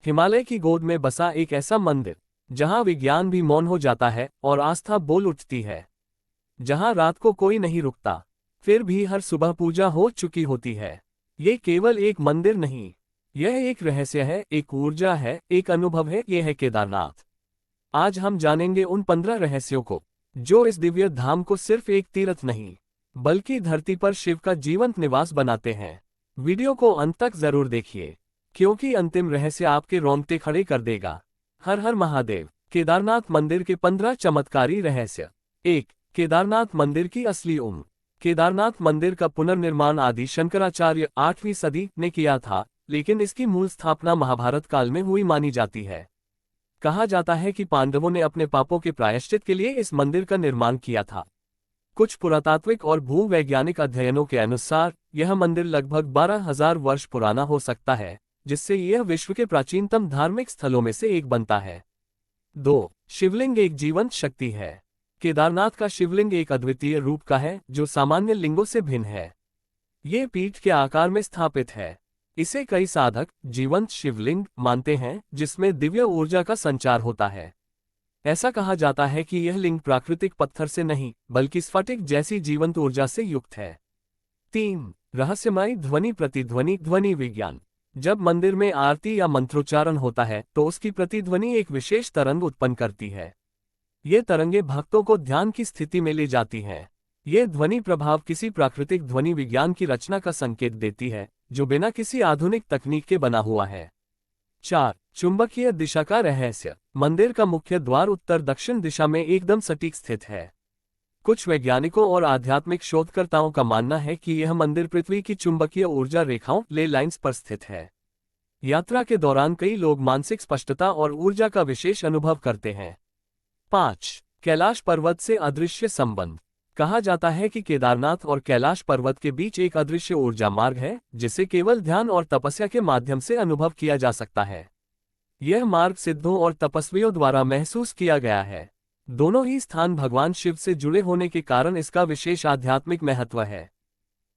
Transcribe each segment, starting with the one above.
हिमालय की गोद में बसा एक ऐसा मंदिर जहां विज्ञान भी मौन हो जाता है और आस्था बोल उठती है। जहां रात को कोई नहीं रुकता, फिर भी हर सुबह पूजा हो चुकी होती है। ये केवल एक मंदिर नहीं, यह एक रहस्य है, एक ऊर्जा है, एक अनुभव है। यह है केदारनाथ। आज हम जानेंगे उन 15 रहस्यों को जो इस दिव्य धाम को सिर्फ एक तीर्थ नहीं बल्कि धरती पर शिव का जीवंत निवास बनाते हैं। वीडियो को अंत तक जरूर देखिए, क्योंकि अंतिम रहस्य आपके रोंगटे खड़े कर देगा। हर हर महादेव। केदारनाथ मंदिर के 15 चमत्कारी रहस्य। 1. केदारनाथ मंदिर की असली उम्र। केदारनाथ मंदिर का पुनर्निर्माण आदि शंकराचार्य 8वीं सदी ने किया था, लेकिन इसकी मूल स्थापना महाभारत काल में हुई मानी जाती है। कहा जाता है कि पांडवों ने अपने पापों के प्रायश्चित के लिए इस मंदिर का निर्माण किया था। कुछ पुरातात्विक और भूवैज्ञानिक अध्ययनों के अनुसार यह मंदिर लगभग 12,000 वर्ष पुराना हो सकता है, जिससे यह विश्व के प्राचीनतम धार्मिक स्थलों में से एक बनता है। 2. शिवलिंग एक जीवंत शक्ति है। केदारनाथ का शिवलिंग एक अद्वितीय रूप का है जो सामान्य लिंगों से भिन्न है। ये पीठ के आकार में स्थापित है। इसे कई साधक जीवंत शिवलिंग मानते हैं, जिसमें दिव्य ऊर्जा का संचार होता है। ऐसा कहा जाता है कि यह लिंग प्राकृतिक पत्थर से नहीं बल्कि स्फटिक जैसी जीवंत ऊर्जा से युक्त है। 3. रहस्यमय ध्वनि प्रतिध्वनि। ध्वनि विज्ञान। जब मंदिर में आरती या मंत्रोच्चारण होता है तो उसकी प्रतिध्वनि एक विशेष तरंग उत्पन्न करती है। ये तरंगे भक्तों को ध्यान की स्थिति में ले जाती हैं। ये ध्वनि प्रभाव किसी प्राकृतिक ध्वनि विज्ञान की रचना का संकेत देती है, जो बिना किसी आधुनिक तकनीक के बना हुआ है। 4. चुंबकीय दिशा का रहस्य। मंदिर का मुख्य द्वार उत्तर दक्षिण दिशा में एकदम सटीक स्थित है। कुछ वैज्ञानिकों और आध्यात्मिक शोधकर्ताओं का मानना है कि यह मंदिर पृथ्वी की चुंबकीय ऊर्जा रेखाओं ले लाइन्स पर स्थित है। यात्रा के दौरान कई लोग मानसिक स्पष्टता और ऊर्जा का विशेष अनुभव करते हैं। 5. कैलाश पर्वत से अदृश्य संबंध। कहा जाता है कि केदारनाथ और कैलाश पर्वत के बीच एक अदृश्य ऊर्जा मार्ग है, जिसे केवल ध्यान और तपस्या के माध्यम से अनुभव किया जा सकता है। यह मार्ग सिद्धों और तपस्वियों द्वारा महसूस किया गया है। दोनों ही स्थान भगवान शिव से जुड़े होने के कारण इसका विशेष आध्यात्मिक महत्व है।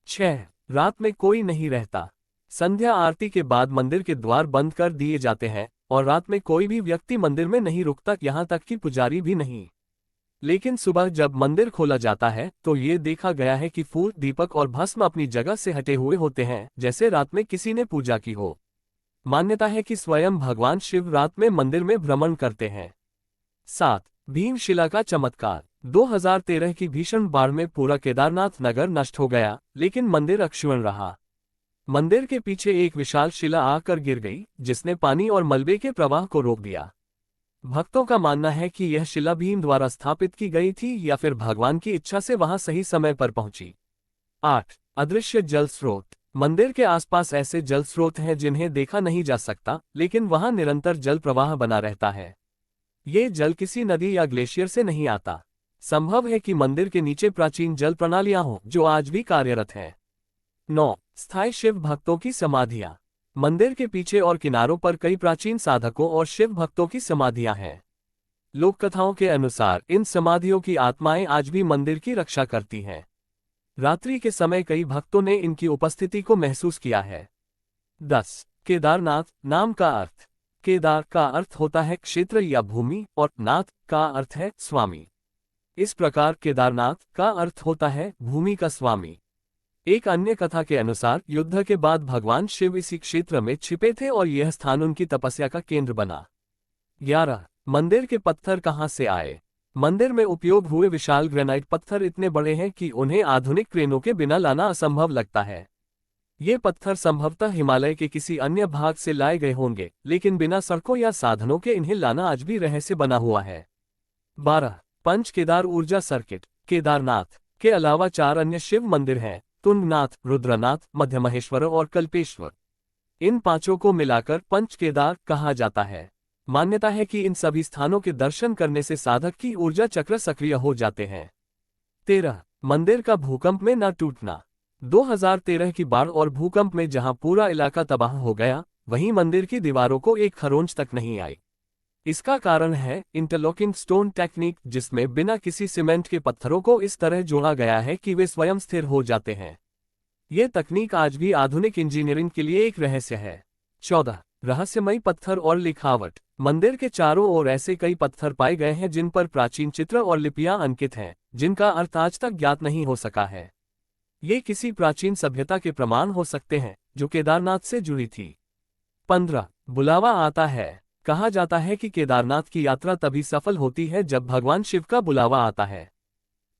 6. रात में कोई नहीं रहता। संध्या आरती के बाद मंदिर के द्वार बंद कर दिए जाते हैं और रात में कोई भी व्यक्ति मंदिर में नहीं रुकता, यहाँ तक कि पुजारी भी नहीं। लेकिन सुबह जब मंदिर खोला जाता है तो ये देखा गया है कि फूल, दीपक और भस्म अपनी जगह से हटे हुए होते हैं, जैसे रात में किसी ने पूजा की हो। मान्यता है कि स्वयं भगवान शिव रात में मंदिर में भ्रमण करते हैं। 7. भीमशिला का चमत्कार। 2013 की भीषण बाढ़ में पूरा केदारनाथ नगर नष्ट हो गया, लेकिन मंदिर अक्षुण्ण रहा। मंदिर के पीछे एक विशाल शिला आकर गिर गई, जिसने पानी और मलबे के प्रवाह को रोक दिया। भक्तों का मानना है कि यह शिला भीम द्वारा स्थापित की गई थी या फिर भगवान की इच्छा से वहां सही समय पर पहुंची। 8. अदृश्य जल स्रोत। मंदिर के आसपास ऐसे जल स्रोत हैं जिन्हें देखा नहीं जा सकता, लेकिन वहां निरंतर जल प्रवाह बना रहता है। ये जल किसी नदी या ग्लेशियर से नहीं आता। संभव है कि मंदिर के नीचे प्राचीन जल प्रणालियां हों जो आज भी कार्यरत हैं। 9. स्थायी शिव भक्तों की समाधियां। मंदिर के पीछे और किनारों पर कई प्राचीन साधकों और शिव भक्तों की समाधियां हैं। लोक कथाओं के अनुसार इन समाधियों की आत्माएं आज भी मंदिर की रक्षा करती हैं। रात्रि के समय कई भक्तों ने इनकी उपस्थिति को महसूस किया है। 10. केदारनाथ नाम का अर्थ। केदार का अर्थ होता है क्षेत्र या भूमि और नाथ का अर्थ है स्वामी। इस प्रकार केदारनाथ का अर्थ होता है भूमि का स्वामी। एक अन्य कथा के अनुसार युद्ध के बाद भगवान शिव इसी क्षेत्र में छिपे थे और यह स्थान उनकी तपस्या का केंद्र बना। 11. मंदिर के पत्थर कहां से आए। मंदिर में उपयोग हुए विशाल ग्रेनाइट पत्थर इतने बड़े हैं कि उन्हें आधुनिक क्रेनों के बिना लाना असंभव लगता है। ये पत्थर संभवतः हिमालय के किसी अन्य भाग से लाए गए होंगे, लेकिन बिना सड़कों या साधनों के इन्हें लाना आज भी रहस्य बना हुआ है। 12. पंच केदार ऊर्जा सर्किट। केदारनाथ के अलावा 4 अन्य शिव मंदिर हैं, तुंगनाथ, रुद्रनाथ, मध्यमहेश्वर और कल्पेश्वर। इन 5 को मिलाकर पंच केदार कहा जाता है। मान्यता है कि इन सभी स्थानों के दर्शन करने से साधक की ऊर्जा चक्र सक्रिय हो जाते हैं। 13. मंदिर का भूकंप में न टूटना। 2013 की बाढ़ और भूकंप में जहां पूरा इलाका तबाह हो गया, वहीं मंदिर की दीवारों को एक खरोंच तक नहीं आई। इसका कारण है इंटरलॉकिंग स्टोन टेक्निक, जिसमें बिना किसी सीमेंट के पत्थरों को इस तरह जोड़ा गया है कि वे स्वयं स्थिर हो जाते हैं। ये तकनीक आज भी आधुनिक इंजीनियरिंग के लिए एक रहस्य है। 14. रहस्यमयी पत्थर और लिखावट। मंदिर के चारों ओर ऐसे कई पत्थर पाए गए हैं जिन पर प्राचीन चित्र और लिपियां अंकित हैं, जिनका अर्थ आज तक ज्ञात नहीं हो सका है। ये किसी प्राचीन सभ्यता के प्रमाण हो सकते हैं जो केदारनाथ से जुड़ी थी। 15 बुलावा आता है। कहा जाता है कि केदारनाथ की यात्रा तभी सफल होती है जब भगवान शिव का बुलावा आता है।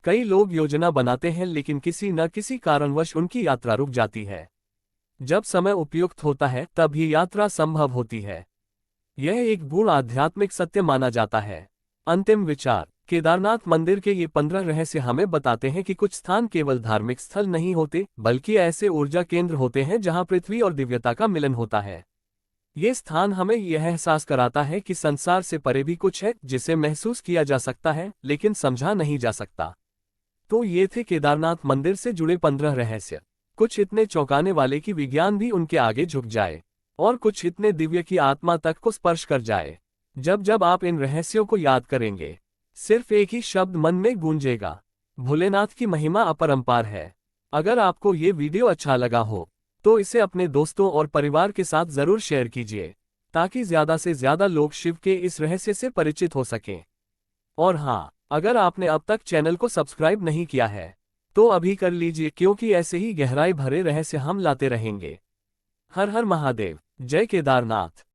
कई लोग योजना बनाते हैं लेकिन किसी न किसी कारणवश उनकी यात्रा रुक जाती है। जब समय उपयुक्त होता है तब ही यात्रा संभव होती है। यह एक गूढ़ आध्यात्मिक सत्य माना जाता है। अंतिम विचार। केदारनाथ मंदिर के ये 15 रहस्य हमें बताते हैं कि कुछ स्थान केवल धार्मिक स्थल नहीं होते, बल्कि ऐसे ऊर्जा केंद्र होते हैं जहां पृथ्वी और दिव्यता का मिलन होता है। ये स्थान हमें यह एहसास कराता है कि संसार से परे भी कुछ है जिसे महसूस किया जा सकता है लेकिन समझा नहीं जा सकता। तो ये थे केदारनाथ मंदिर से जुड़े 15 रहस्य। कुछ इतने चौंकाने वाले कि विज्ञान भी उनके आगे झुक जाए, और कुछ इतने दिव्य कि आत्मा तक को स्पर्श कर जाए। जब जब आप इन रहस्यों को याद करेंगे, सिर्फ एक ही शब्द मन में गूंजेगा, भोलेनाथ की महिमा अपरंपार है। अगर आपको ये वीडियो अच्छा लगा हो तो इसे अपने दोस्तों और परिवार के साथ जरूर शेयर कीजिए, ताकि ज्यादा से ज्यादा लोग शिव के इस रहस्य से परिचित हो सकें। और हाँ, अगर आपने अब तक चैनल को सब्सक्राइब नहीं किया है तो अभी कर लीजिए, क्योंकि ऐसे ही गहराई भरे रहस्य हम लाते रहेंगे। हर हर महादेव। जय केदारनाथ।